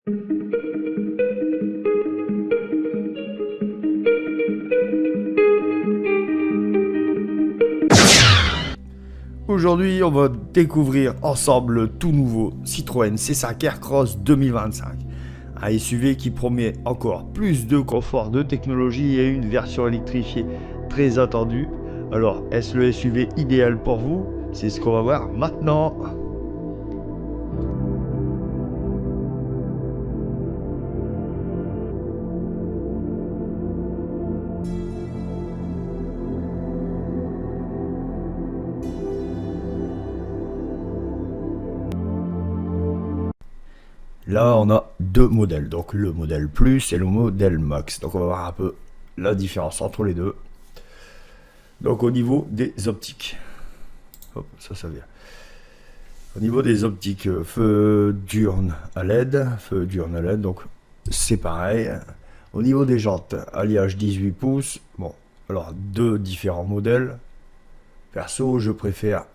Aujourd'hui, on va découvrir ensemble le tout nouveau Citroën C5 Aircross 2025. Un SUV qui promet encore plus de confort, de technologie et une version électrifiée très attendue. Alors, est-ce le SUV idéal pour vous? C'est ce qu'on va voir maintenant. Là, on a deux modèles, donc le modèle Plus et le modèle Max. Donc, on va voir un peu la différence entre les deux. Donc, au niveau des optiques, hop, ça vient. Au niveau des optiques, feu diurne à LED, donc c'est pareil. Au niveau des jantes, alliage 18 pouces. Bon, alors deux différents modèles. Perso, je préfère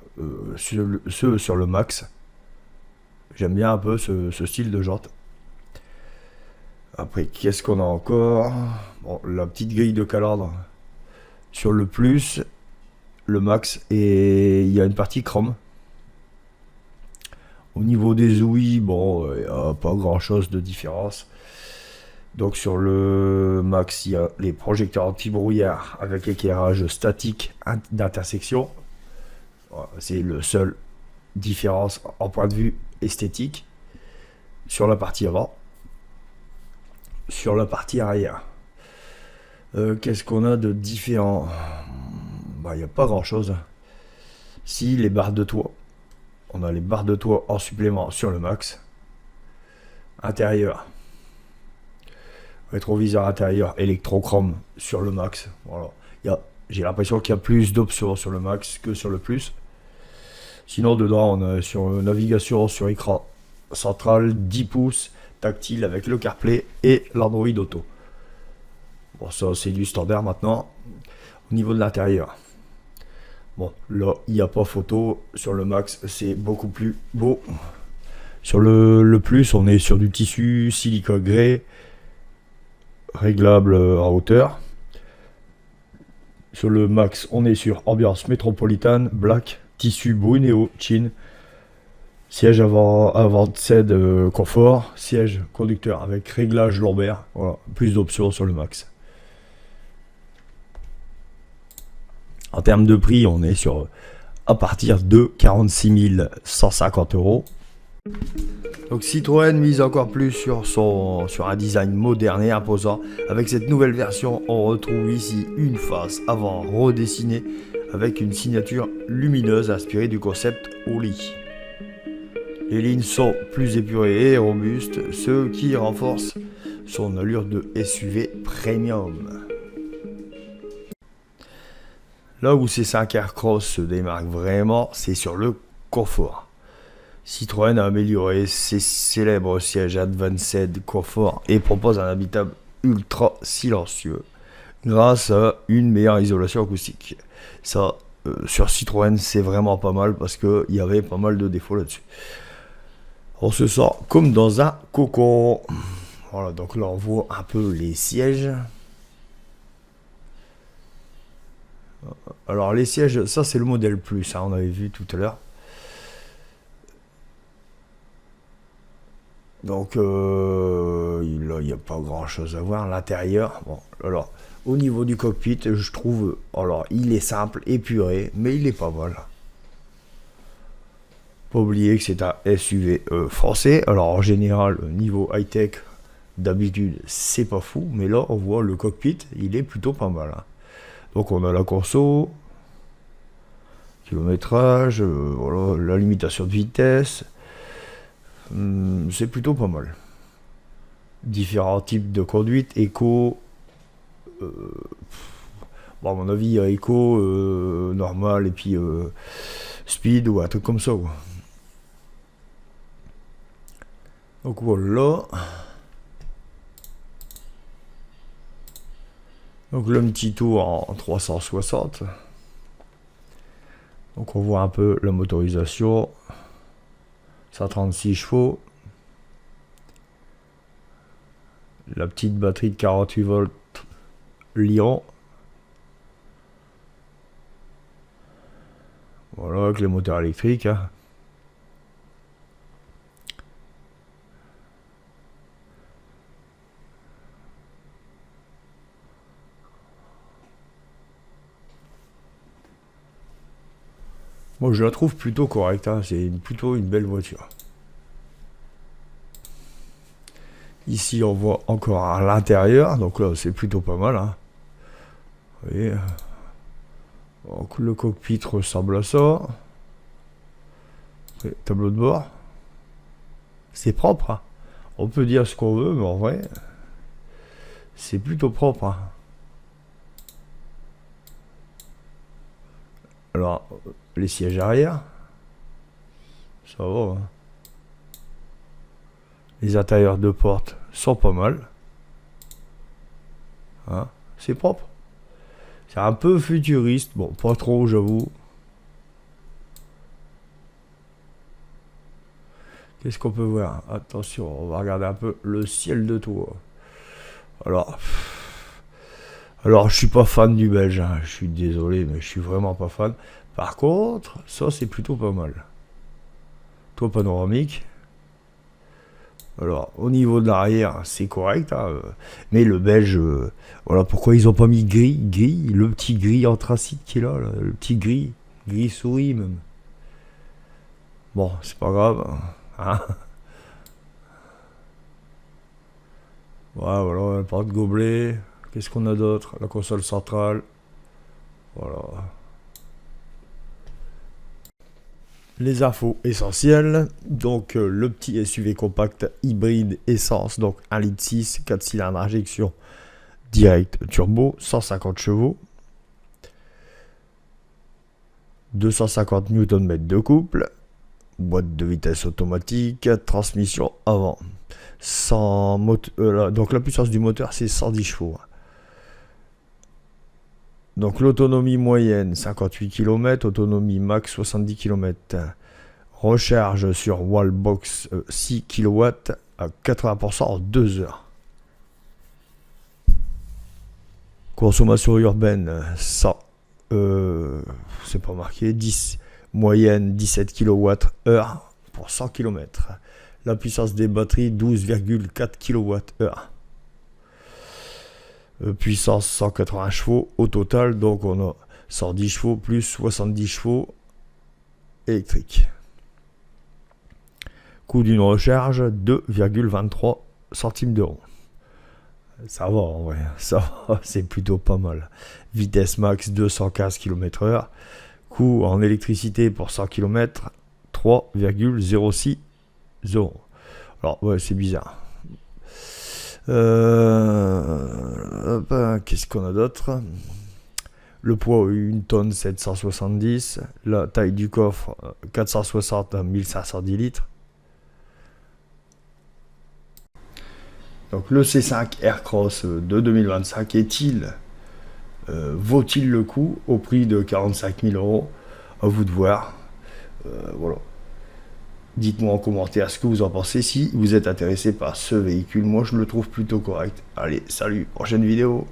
ceux sur le Max. J'aime bien un peu ce style de jante. Après, qu'est-ce qu'on a encore? Bon, la petite grille de calandre sur le Plus, le Max, et il y a une partie chrome. Au niveau des ouïes, bon, il n'y a pas grand chose de différence. Donc sur le Max, il y a les projecteurs anti-brouillard avec éclairage statique d'intersection. C'est le seul différence en point de vue esthétique sur la partie avant. Sur la partie arrière, qu'est-ce qu'on a de différent? Bah, il n'y a pas grand chose. Si, les barres de toit. On a les barres de toit en supplément sur le Max. Intérieur. Rétroviseur intérieur électrochrome sur le Max. Voilà. J'ai l'impression qu'il y a plus d'options sur le Max que sur le Plus. Sinon, dedans, on a sur navigation sur écran central 10 pouces, tactile avec le CarPlay et l'Android Auto. Bon, ça, c'est du standard maintenant. Au niveau de l'intérieur, bon, là, il n'y a pas photo. Sur le Max, c'est beaucoup plus beau. Sur le Plus, on est sur du tissu silicone grey, réglable en hauteur. Sur le Max, on est sur ambiance métropolitaine, black, tissu Bruneo, chin. Siège avant cède confort, siège conducteur avec réglage lombaire. Voilà, plus d'options sur le Max. En termes de prix, on est sur à partir de 46 150 €. Donc Citroën mise encore plus sur un design moderne et imposant. Avec cette nouvelle version, on retrouve ici une face avant redessinée avec une signature lumineuse inspirée du concept Oli. Les lignes sont plus épurées et robustes, ce qui renforce son allure de SUV premium. Là où ces 5 Aircross se démarquent vraiment, c'est sur le confort. Citroën a amélioré ses célèbres sièges Advanced Comfort et propose un habitable ultra silencieux grâce à une meilleure isolation acoustique. Ça, sur Citroën, c'est vraiment pas mal parce qu'il y avait pas mal de défauts là-dessus. On se sent comme dans un cocon. Voilà, donc là on voit un peu les sièges. Alors les sièges, ça c'est le modèle Plus, hein, on avait vu tout à l'heure. Donc là il n'y a pas grand chose à voir. L'intérieur, bon, alors au niveau du cockpit, je trouve, alors il est simple, épuré, mais il est pas mal. Pas oublier que c'est un SUV français. Alors en général, niveau high-tech, d'habitude, c'est pas fou. Mais là, on voit le cockpit, il est plutôt pas mal. Hein. Donc on a la conso, kilométrage, voilà, la limitation de vitesse. C'est plutôt pas mal. Différents types de conduite, éco. Bon, à mon avis, il y a éco, normal, et puis speed ou un truc comme ça. Quoi. Donc voilà. Donc le petit tour en 360. Donc on voit un peu la motorisation. 136 chevaux. La petite batterie de 48 volts Lyon. Voilà, avec les moteurs électriques. Hein. Moi, je la trouve plutôt correcte. Hein. C'est plutôt une belle voiture. Ici, on voit encore à l'intérieur. Donc là, c'est plutôt pas mal. Hein. Vous voyez. Donc, le cockpit ressemble à ça. Et tableau de bord. C'est propre. Hein. On peut dire ce qu'on veut, mais en vrai, c'est plutôt propre. Hein. Alors, les sièges arrière, ça va. Hein. Les intérieurs de porte sont pas mal. Hein. C'est propre. C'est un peu futuriste. Bon, pas trop, j'avoue. Qu'est-ce qu'on peut voir? Attention, on va regarder un peu le ciel de toit. Alors, je suis pas fan du belge. Hein. Je suis désolé, mais je suis vraiment pas fan. Par contre, ça, c'est plutôt pas mal. Toit panoramique. Alors, au niveau de l'arrière, c'est correct, hein, mais le belge, voilà pourquoi ils ont pas mis gris, le petit gris anthracite qui est là, le petit gris souris même. Bon, c'est pas grave. Hein. Voilà, le porte-gobelet. Qu'est-ce qu'on a d'autre? La console centrale. Voilà. Les infos essentielles, donc le petit SUV compact hybride essence, donc 1,6 litre, 4 cylindres injection direct turbo, 150 chevaux, 250 Nm de couple, boîte de vitesse automatique, transmission avant, donc la puissance du moteur c'est 110 chevaux. Donc l'autonomie moyenne 58 km, autonomie max 70 km. Recharge sur Wallbox 6 kW à 80% en 2 heures. Consommation urbaine 100, c'est pas marqué, 10, moyenne 17 kWh pour 100 km. La puissance des batteries 12,4 kWh. Puissance 180 chevaux au total, donc on a 110 chevaux plus 70 chevaux électriques. Coût d'une recharge 2,23 centimes d'euros. Ça va en vrai, ça va, c'est plutôt pas mal. Vitesse max 215 km/h. Coût en électricité pour 100 km 3,06 euros. Alors ouais, c'est bizarre. Qu'est-ce qu'on a d'autre? Le poids 1 tonne 770. La taille du coffre 460 à 1510 litres. Donc le C5 Aircross de 2025 vaut-il le coup au prix de 45 000 euros? À vous de voir. Voilà. Dites-moi en commentaire ce que vous en pensez si vous êtes intéressé par ce véhicule. Moi, je le trouve plutôt correct. Allez, salut, prochaine vidéo.